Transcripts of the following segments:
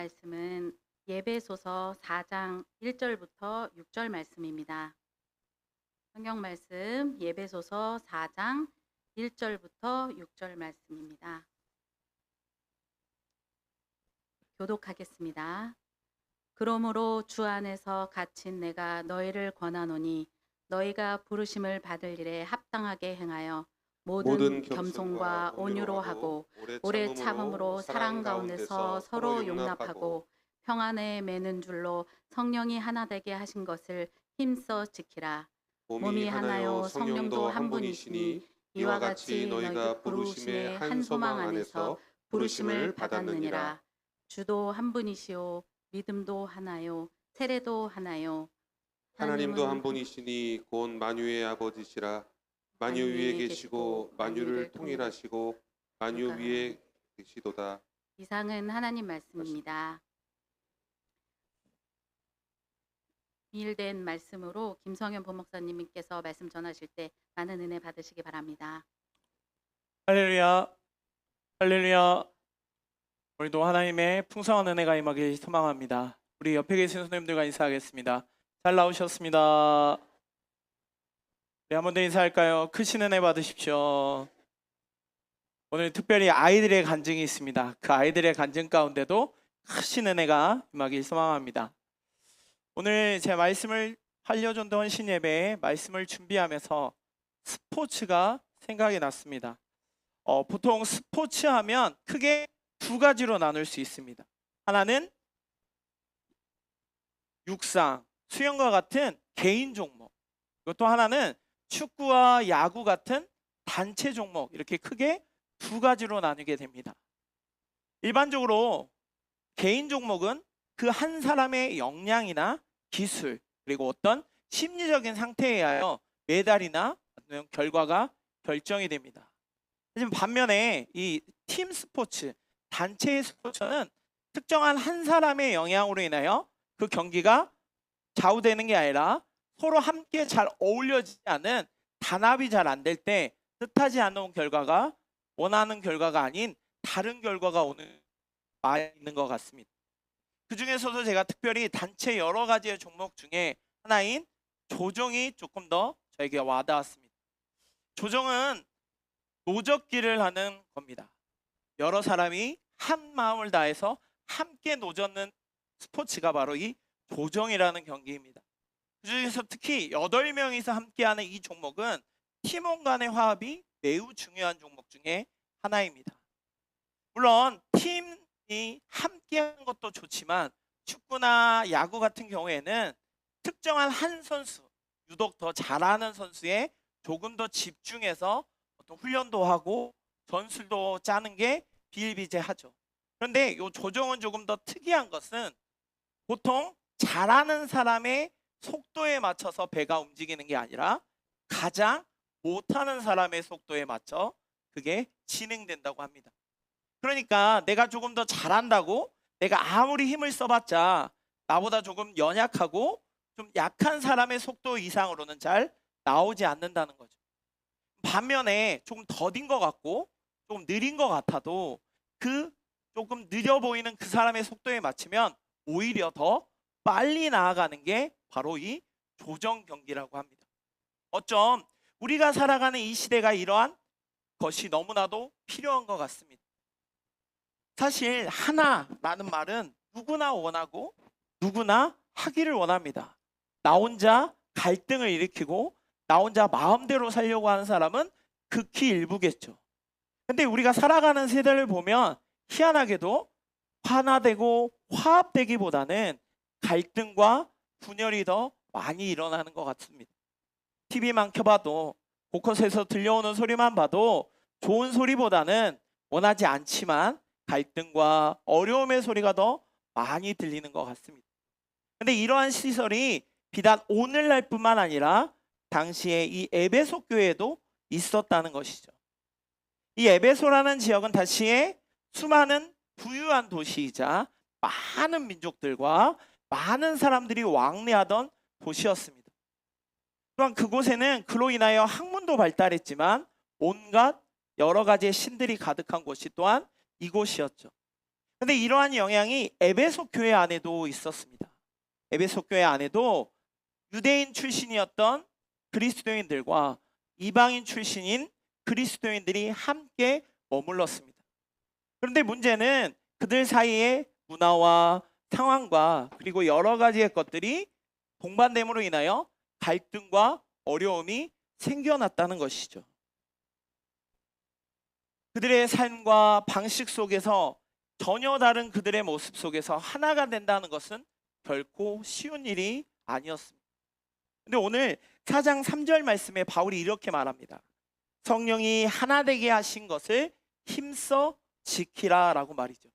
말씀은 예배소서 4장 1절부터 6절 말씀입니다. 성경 말씀 예배소서 4장 1절부터 6절 말씀입니다. 교독하겠습니다. 그러므로 주 안에서 갇힌 내가 너희를 권하노니 너희가 부르심을 받을 일에 합당하게 행하여 모든 겸손과 온유로 하고 오래 참음으로 사랑 가운데서 서로 용납하고 평안에 매는 줄로 성령이 하나 되게 하신 것을 힘써 지키라. 몸이 하나요 성령도 한 분이시니 이와 같이 너희가 부르심의 한 소망 안에서 부르심을 받았느니라. 주도 한 분이시요 믿음도 하나요 세례도 하나요 하나님도 한 분이시니 곧 만유의 아버지시라. 만유 위에 계시고 만유를 통일하시고 만유 위에 계시도다. 이상은 하나님 말씀입니다. 비일된 말씀으로 김성현 부목사님께서 말씀 전하실 때 많은 은혜 받으시기 바랍니다. 할렐루야, 할렐루야. 오늘도 하나님의 풍성한 은혜가 임하길 소망합니다. 우리 옆에 계신 선생님들과 인사하겠습니다. 잘 나오셨습니다. 우리 한 번 더 인사할까요? 크신 은혜 받으십시오. 오늘 특별히 아이들의 간증이 있습니다. 그 아이들의 간증 가운데도 크신 은혜가 임하길 소망합니다. 오늘 제 말씀을 한려전도 헌신 예배에 말씀을 준비하면서 스포츠가 생각이 났습니다. 보통 스포츠 하면 크게 두 가지로 나눌 수 있습니다. 하나는 육상, 수영과 같은 개인 종목, 또 하나는 축구와 야구 같은 단체 종목, 이렇게 크게 두 가지로 나누게 됩니다. 일반적으로 개인 종목은 그 한 사람의 역량이나 기술, 그리고 어떤 심리적인 상태에 의하여 메달이나 결과가 결정이 됩니다. 하지만 반면에 이 팀 스포츠, 단체의 스포츠는 특정한 한 사람의 영향으로 인하여 그 경기가 좌우되는 게 아니라 서로 함께 잘 어울려지지 않은 단합이 잘 안 될 때 뜻하지 않은 결과가 원하는 결과가 아닌 다른 결과가 오는 많이 있는 것 같습니다. 그 중에서도 제가 특별히 단체 여러 가지의 종목 중에 하나인 조정이 조금 더 저에게 와닿았습니다. 조정은 노젓기를 하는 겁니다. 여러 사람이 한 마음을 다해서 함께 노젓는 스포츠가 바로 이 조정이라는 경기입니다. 그중에서 특히 8명이서 함께하는 이 종목은 팀원 간의 화합이 매우 중요한 종목 중에 하나입니다. 물론 팀이 함께하는 것도 좋지만 축구나 야구 같은 경우에는 특정한 한 선수, 유독 더 잘하는 선수에 조금 더 집중해서 어떤 훈련도 하고 전술도 짜는 게 비일비재하죠. 그런데 이 조정은 조금 더 특이한 것은 보통 잘하는 사람의 속도에 맞춰서 배가 움직이는 게 아니라 가장 못하는 사람의 속도에 맞춰 그게 진행된다고 합니다. 그러니까 내가 조금 더 잘한다고 내가 아무리 힘을 써봤자 나보다 조금 연약하고 좀 약한 사람의 속도 이상으로는 잘 나오지 않는다는 거죠. 반면에 조금 더딘 것 같고 조금 느린 것 같아도 그 조금 느려 보이는 그 사람의 속도에 맞추면 오히려 더 빨리 나아가는 게 바로 이 조정 경기라고 합니다. 어쩜 우리가 살아가는 이 시대가 이러한 것이 너무나도 필요한 것 같습니다. 사실 하나라는 말은 누구나 원하고 누구나 하기를 원합니다. 나 혼자 갈등을 일으키고 나 혼자 마음대로 살려고 하는 사람은 극히 일부겠죠. 근데 우리가 살아가는 세대를 보면 희한하게도 하나되고 화합되기보다는 갈등과 분열이 더 많이 일어나는 것 같습니다. TV만 켜봐도 곳곳에서 들려오는 소리만 봐도 좋은 소리보다는 원하지 않지만 갈등과 어려움의 소리가 더 많이 들리는 것 같습니다. 근데 이러한 시설이 비단 오늘날뿐만 아니라 당시에 이 에베소 교회에도 있었다는 것이죠. 이 에베소라는 지역은 당시에 수많은 부유한 도시이자 많은 민족들과 많은 사람들이 왕래하던 도시였습니다. 또한 그곳에는 그로 인하여 학문도 발달했지만 온갖 여러 가지의 신들이 가득한 곳이 또한 이곳이었죠. 근데 이러한 영향이 에베소 교회 안에도 있었습니다. 에베소 교회 안에도 유대인 출신이었던 그리스도인들과 이방인 출신인 그리스도인들이 함께 머물렀습니다. 그런데 문제는 그들 사이에 문화와 상황과 그리고 여러 가지의 것들이 동반됨으로 인하여 갈등과 어려움이 생겨났다는 것이죠. 그들의 삶과 방식 속에서 전혀 다른 그들의 모습 속에서 하나가 된다는 것은 결코 쉬운 일이 아니었습니다. 근데 오늘 4장 3절 말씀에 바울이 이렇게 말합니다. 성령이 하나 되게 하신 것을 힘써 지키라 라고 말이죠.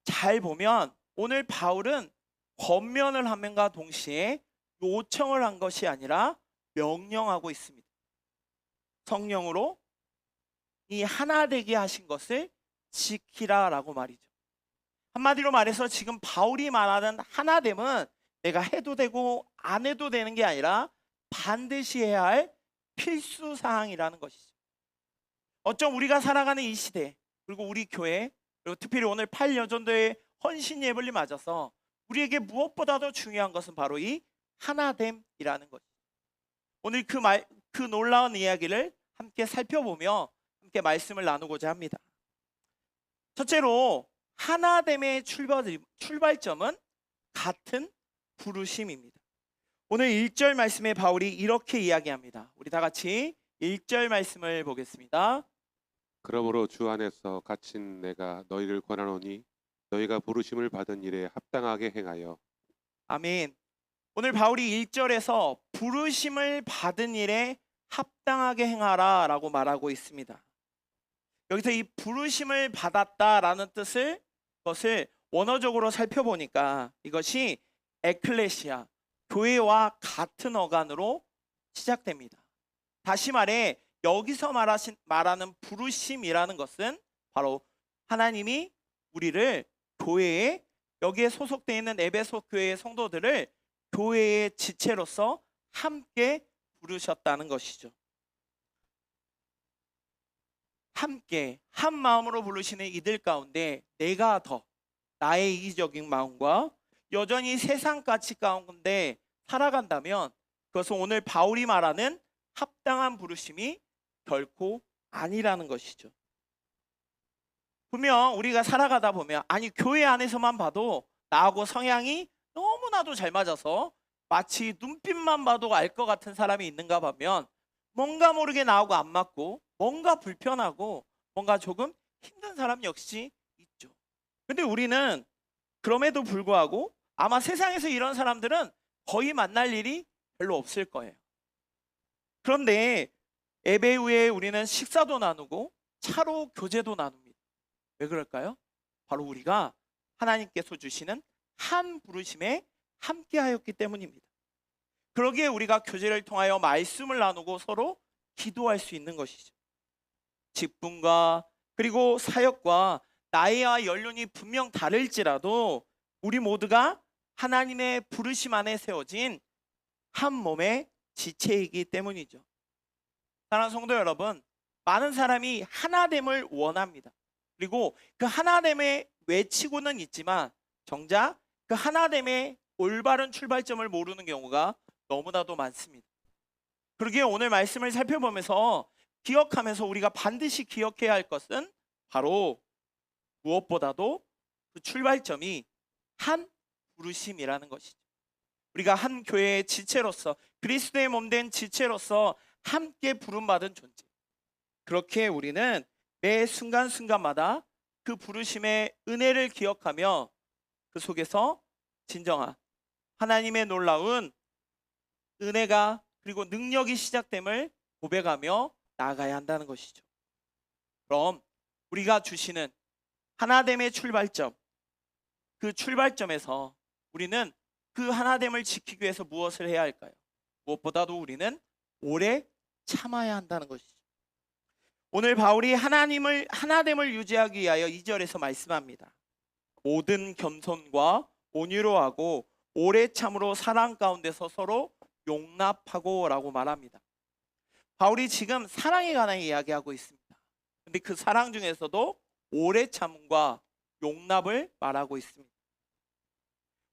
잘 보면 오늘 바울은 권면을 함과 동시에 요청을 한 것이 아니라 명령하고 있습니다. 성령으로 이 하나 되게 하신 것을 지키라 라고 말이죠. 한마디로 말해서 지금 바울이 말하는 하나됨은 내가 해도 되고 안 해도 되는 게 아니라 반드시 해야 할 필수 사항이라는 것이죠. 어쩜 우리가 살아가는 이 시대, 그리고 우리 교회, 그리고 특별히 오늘 8여전도의 헌신 예배를 맞아서 우리에게 무엇보다도 중요한 것은 바로 이 하나됨이라는 것이죠. 오늘 그 놀라운 이야기를 함께 살펴보며 함께 말씀을 나누고자 합니다. 첫째로 하나됨의 출발점은 같은 부르심입니다. 오늘 1절 말씀에 바울이 이렇게 이야기합니다. 우리 다 같이 1절 말씀을 보겠습니다. 그러므로 주 안에서 갇힌 내가 너희를 권하노니 너희가 부르심을 받은 일에 합당하게 행하여. 아멘. 오늘 바울이 1절에서 부르심을 받은 일에 합당하게 행하라 라고 말하고 있습니다. 여기서 이 부르심을 받았다라는 것을 원어적으로 살펴보니까 이것이 에클레시아, 교회와 같은 어간으로 시작됩니다. 다시 말해 여기서 말하는 부르심이라는 것은 바로 하나님이 우리를 교회에, 여기에 소속되어 있는 에베소 교회의 성도들을 교회의 지체로서 함께 부르셨다는 것이죠. 함께 한 마음으로 부르시는 이들 가운데 내가 더 나의 이기적인 마음과 여전히 세상 가치 가운데 살아간다면 그것은 오늘 바울이 말하는 합당한 부르심이 결코 아니라는 것이죠. 분명 우리가 살아가다 보면, 아니 교회 안에서만 봐도 나하고 성향이 너무나도 잘 맞아서 마치 눈빛만 봐도 알 것 같은 사람이 있는가 보면 뭔가 모르게 나하고 안 맞고 뭔가 불편하고 뭔가 조금 힘든 사람 역시 있죠. 근데 우리는 그럼에도 불구하고 아마 세상에서 이런 사람들은 거의 만날 일이 별로 없을 거예요. 그런데 예배 후에 우리는 식사도 나누고 차로 교제도 나눕니다. 왜 그럴까요? 바로 우리가 하나님께서 주시는 한 부르심에 함께하였기 때문입니다. 그러기에 우리가 교제를 통하여 말씀을 나누고 서로 기도할 수 있는 것이죠. 직분과 그리고 사역과 나이와 연륜이 분명 다를지라도 우리 모두가 하나님의 부르심 안에 세워진 한 몸의 지체이기 때문이죠. 사랑하는 성도 여러분, 많은 사람이 하나됨을 원합니다. 그리고 그 하나됨에 외치고는 있지만 정작 그 하나됨의 올바른 출발점을 모르는 경우가 너무나도 많습니다. 그러기에 오늘 말씀을 살펴보면서 기억하면서 우리가 반드시 기억해야 할 것은 바로 무엇보다도 그 출발점이 한 부르심이라는 것이죠. 우리가 한 교회의 지체로서, 그리스도의 몸된 지체로서 함께 부름받은 존재. 그렇게 우리는 매 순간순간마다 그 부르심의 은혜를 기억하며 그 속에서 진정한 하나님의 놀라운 은혜가 그리고 능력이 시작됨을 고백하며 나아가야 한다는 것이죠. 그럼 우리가 주시는 하나됨의 출발점, 그 출발점에서 우리는 그 하나됨을 지키기 위해서 무엇을 해야 할까요? 무엇보다도 우리는 오래 참아야 한다는 것이죠. 오늘 바울이 하나됨을 유지하기 위하여 2절에서 말씀합니다. 모든 겸손과 온유로 하고 오래 참으로 사랑 가운데서 서로 용납하고 라고 말합니다. 바울이 지금 사랑에 관한 이야기하고 있습니다. 근데 그 사랑 중에서도 오래 참음과 용납을 말하고 있습니다.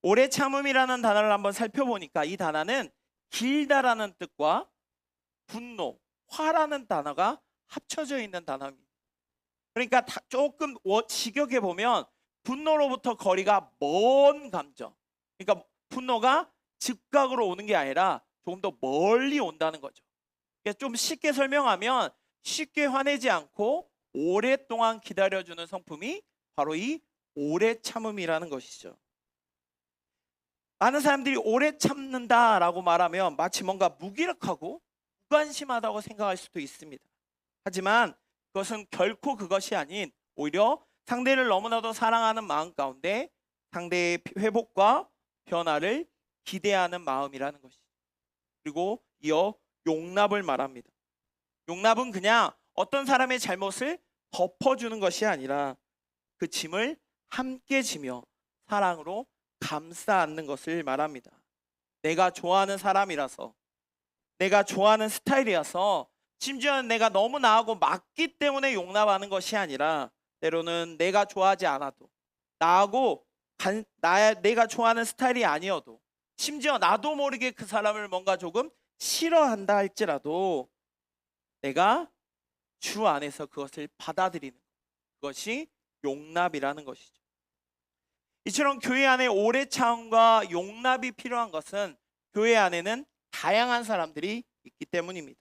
오래 참음이라는 단어를 한번 살펴보니까 이 단어는 길다라는 뜻과 분노, 화라는 단어가 합쳐져 있는 단어입니다. 그러니까 조금 직역해 보면 분노로부터 거리가 먼 감정. 그러니까 분노가 즉각으로 오는 게 아니라 조금 더 멀리 온다는 거죠. 그러니까 좀 쉽게 설명하면 쉽게 화내지 않고 오랫동안 기다려주는 성품이 바로 이 오래 참음이라는 것이죠. 많은 사람들이 오래 참는다라고 말하면 마치 뭔가 무기력하고 무관심하다고 생각할 수도 있습니다. 하지만 그것은 결코 그것이 아닌 오히려 상대를 너무나도 사랑하는 마음 가운데 상대의 회복과 변화를 기대하는 마음이라는 것이죠. 그리고 이어 용납을 말합니다. 용납은 그냥 어떤 사람의 잘못을 덮어주는 것이 아니라 그 짐을 함께 지며 사랑으로 감싸 안는 것을 말합니다. 내가 좋아하는 사람이라서, 내가 좋아하는 스타일이라서, 심지어는 내가 너무 나하고 맞기 때문에 용납하는 것이 아니라 때로는 내가 좋아하지 않아도, 나하고 내가 좋아하는 스타일이 아니어도, 심지어 나도 모르게 그 사람을 뭔가 조금 싫어한다 할지라도 내가 주 안에서 그것을 받아들이는 그것이 용납이라는 것이죠. 이처럼 교회 안에 오래 참음과 용납이 필요한 것은 교회 안에는 다양한 사람들이 있기 때문입니다.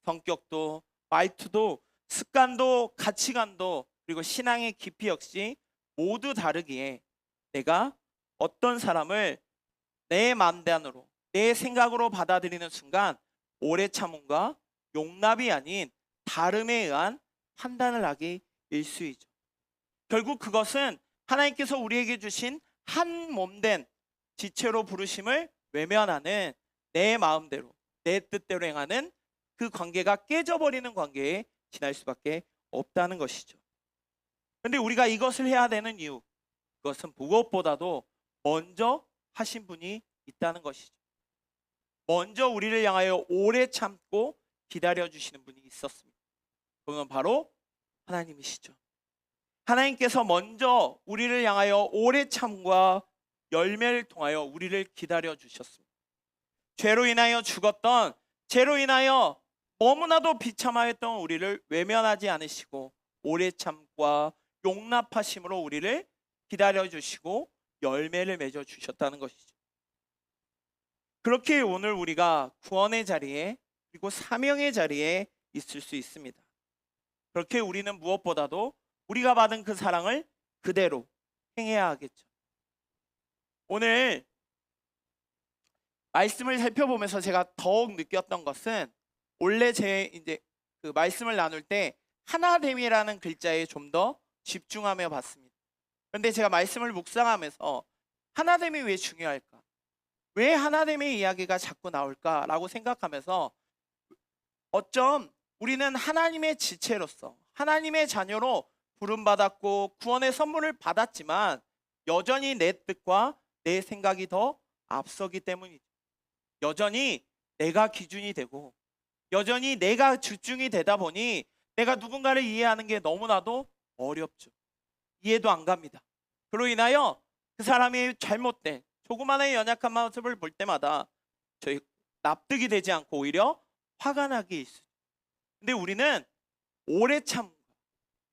성격도, 말투도, 습관도, 가치관도, 그리고 신앙의 깊이 역시 모두 다르기에 내가 어떤 사람을 내 마음대로, 내 생각으로 받아들이는 순간 오래 참음과 용납이 아닌 다름에 의한 판단을 하기 일쑤이죠. 결국 그것은 하나님께서 우리에게 주신 한 몸된 지체로 부르심을 외면하는 내 마음대로, 내 뜻대로 행하는 그 관계가 깨져버리는 관계에 지날 수밖에 없다는 것이죠. 그런데 우리가 이것을 해야 되는 이유, 그것은 무엇보다도 먼저 하신 분이 있다는 것이죠. 먼저 우리를 향하여 오래 참고 기다려주시는 분이 있었습니다. 그건 바로 하나님이시죠. 하나님께서 먼저 우리를 향하여 오래 참과 열매를 통하여 우리를 기다려 주셨습니다. 죄로 인하여 죽었던, 죄로 인하여 너무나도 비참하였던 우리를 외면하지 않으시고 오래 참과 용납하심으로 우리를 기다려 주시고 열매를 맺어 주셨다는 것이죠. 그렇게 오늘 우리가 구원의 자리에 그리고 사명의 자리에 있을 수 있습니다. 그렇게 우리는 무엇보다도 우리가 받은 그 사랑을 그대로 행해야 하겠죠. 오늘 말씀을 살펴보면서 제가 더욱 느꼈던 것은 원래 제 이제 그 말씀을 나눌 때 하나됨이라는 글자에 좀 더 집중하며 봤습니다. 그런데 제가 말씀을 묵상하면서 하나됨이 왜 중요할까? 왜 하나됨의 이야기가 자꾸 나올까라고 생각하면서 어쩜 우리는 하나님의 지체로서 하나님의 자녀로 부름받았고 구원의 선물을 받았지만 여전히 내 뜻과 내 생각이 더 앞서기 때문이죠. 여전히 내가 기준이 되고 여전히 내가 주중이 되다 보니 내가 누군가를 이해하는 게 너무나도 어렵죠. 이해도 안 갑니다. 그로 인하여 그 사람의 잘못된 조그마한 연약한 모습을 볼 때마다 저희 납득이 되지 않고 오히려 화가 나기 일쑤죠. 근데 우리는 오래 참고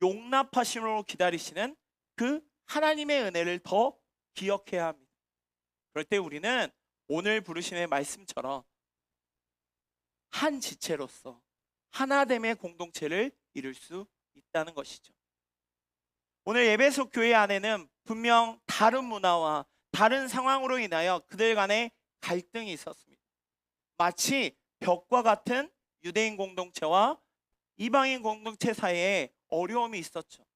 용납하심으로 기다리시는 그 하나님의 은혜를 더 기억해야 합니다. 그럴 때 우리는 오늘 부르심의 말씀처럼 한 지체로서 하나됨의 공동체를 이룰 수 있다는 것이죠. 오늘 에베소 교회 안에는 분명 다른 문화와 다른 상황으로 인하여 그들 간에 갈등이 있었습니다. 마치 벽과 같은 유대인 공동체와 이방인 공동체 사이에 어려움이 있었죠.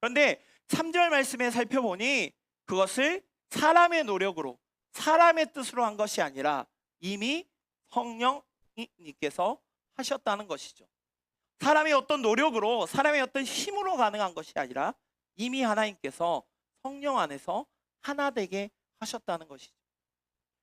그런데 3절 말씀에 살펴보니 그것을 사람의 노력으로 사람의 뜻으로 한 것이 아니라 이미 성령님께서 하셨다는 것이죠. 사람의 어떤 노력으로 사람의 어떤 힘으로 가능한 것이 아니라 이미 하나님께서 성령 안에서 하나 되게 하셨다는 것이죠.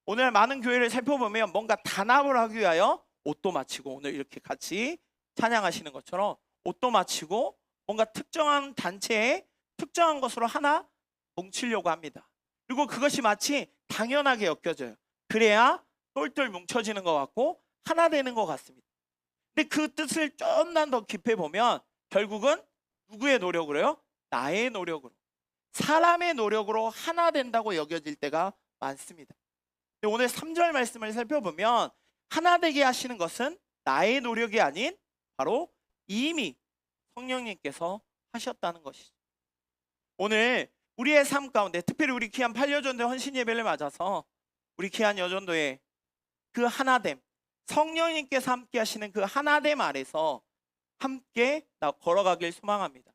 오늘 많은 교회를 살펴보면 뭔가 단합을 하기 위하여 옷도 마치고 오늘 이렇게 같이 찬양하시는 것처럼 옷도 마치고 뭔가 특정한 단체에 특정한 것으로 하나 뭉치려고 합니다. 그리고 그것이 마치 당연하게 여겨져요. 그래야 똘똘 뭉쳐지는 것 같고 하나 되는 것 같습니다. 근데 그 뜻을 좀만 더 깊이 보면 결국은 누구의 노력으로요? 나의 노력으로, 사람의 노력으로 하나 된다고 여겨질 때가 많습니다. 근데 오늘 3절 말씀을 살펴보면 하나 되게 하시는 것은 나의 노력이 아닌 바로 이미 성령님께서 하셨다는 것이죠. 오늘 우리의 삶 가운데 특별히 우리 귀한 8여전도 헌신 예배를 맞아서 우리 귀한 여전도의 그 하나됨, 성령님께서 함께 하시는 그 하나됨 아래서 함께 걸어가길 소망합니다.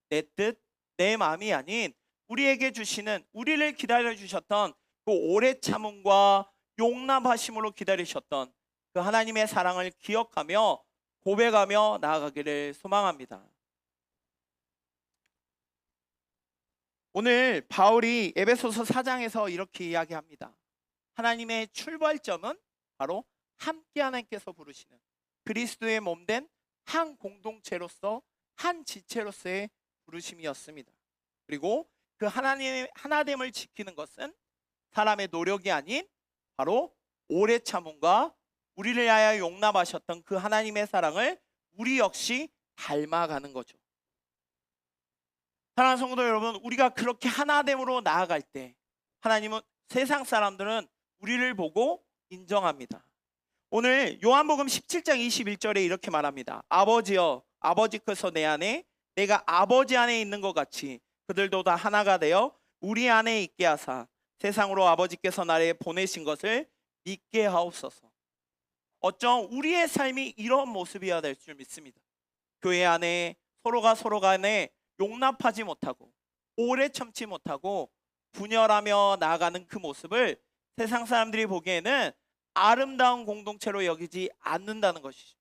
내 뜻, 내 마음이 아닌 우리에게 주시는, 우리를 기다려 주셨던 그 오래 참음과 용납하심으로 기다리셨던 그 하나님의 사랑을 기억하며 고백하며 나아가기를 소망합니다. 오늘 바울이 에베소서 4장에서 이렇게 이야기합니다. 하나님의 출발점은 바로 함께 하나님께서 부르시는 그리스도의 몸된 한 공동체로서 한 지체로서의 부르심이었습니다. 그리고 그 하나님의 하나됨을 지키는 것은 사람의 노력이 아닌 바로 오래 참음과 우리를 위하여 용납하셨던 그 하나님의 사랑을 우리 역시 닮아가는 거죠. 사랑하는 성도 여러분, 우리가 그렇게 하나됨으로 나아갈 때 하나님은, 세상 사람들은 우리를 보고 인정합니다. 오늘 요한복음 17장 21절에 이렇게 말합니다. 아버지여, 아버지께서 내 안에, 내가 아버지 안에 있는 것 같이 그들도 다 하나가 되어 우리 안에 있게 하사 세상으로 아버지께서 나를 보내신 것을 믿게 하옵소서. 어쩜 우리의 삶이 이런 모습이어야 될 줄 믿습니다. 교회 안에 서로가 서로 간에 용납하지 못하고 오래 참지 못하고 분열하며 나아가는 그 모습을 세상 사람들이 보기에는 아름다운 공동체로 여기지 않는다는 것이죠.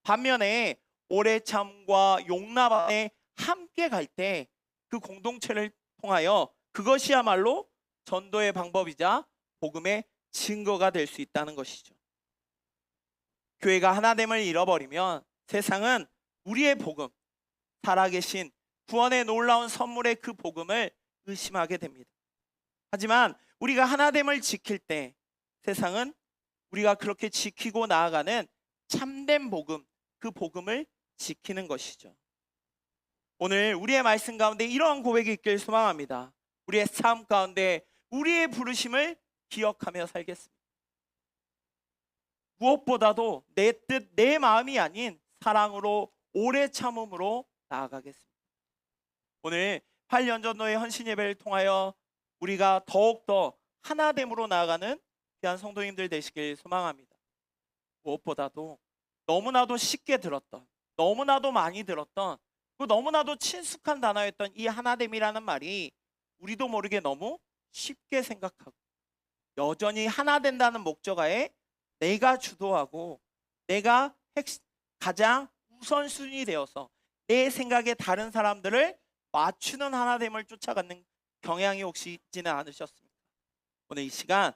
반면에 오래 참과 용납 안에 함께 갈 때 그 공동체를 통하여 그것이야말로 전도의 방법이자 복음의 증거가 될 수 있다는 것이죠. 교회가 하나됨을 잃어버리면 세상은 우리의 복음, 살아계신 구원의 놀라운 선물의 그 복음을 의심하게 됩니다. 하지만 우리가 하나됨을 지킬 때 세상은 우리가 그렇게 지키고 나아가는 참된 복음, 그 복음을 지키는 것이죠. 오늘 우리의 말씀 가운데 이러한 고백이 있길 소망합니다. 우리의 삶 가운데 우리의 부르심을 기억하며 살겠습니다. 무엇보다도 내 뜻, 내 마음이 아닌 사랑으로 오래 참음으로 나아가겠습니다. 오늘 8년 전도의 헌신 예배를 통하여 우리가 더욱더 하나됨으로 나아가는 귀한 성도님들 되시길 소망합니다. 무엇보다도 너무나도 쉽게 들었던, 너무나도 많이 들었던, 그 너무나도 친숙한 단어였던 이 하나됨이라는 말이 우리도 모르게 너무 쉽게 생각하고 여전히 하나 된다는 목적하에 내가 주도하고 내가 가장 우선순위 되어서 내 생각에 다른 사람들을 맞추는 하나됨을 쫓아가는 경향이 혹시 있지는 않으셨습니까? 오늘 이 시간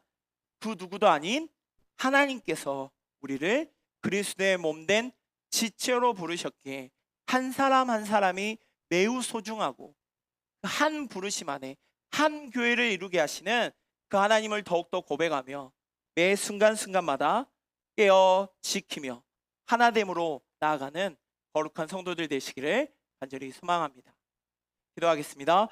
그 누구도 아닌 하나님께서 우리를 그리스도의 몸된 지체로 부르셨기에 한 사람 한 사람이 매우 소중하고 한 부르심 안에 한 교회를 이루게 하시는 그 하나님을 더욱더 고백하며 매 순간순간마다 깨어 지키며 하나됨으로 나아가는 거룩한 성도들 되시기를 간절히 소망합니다. 기도하겠습니다.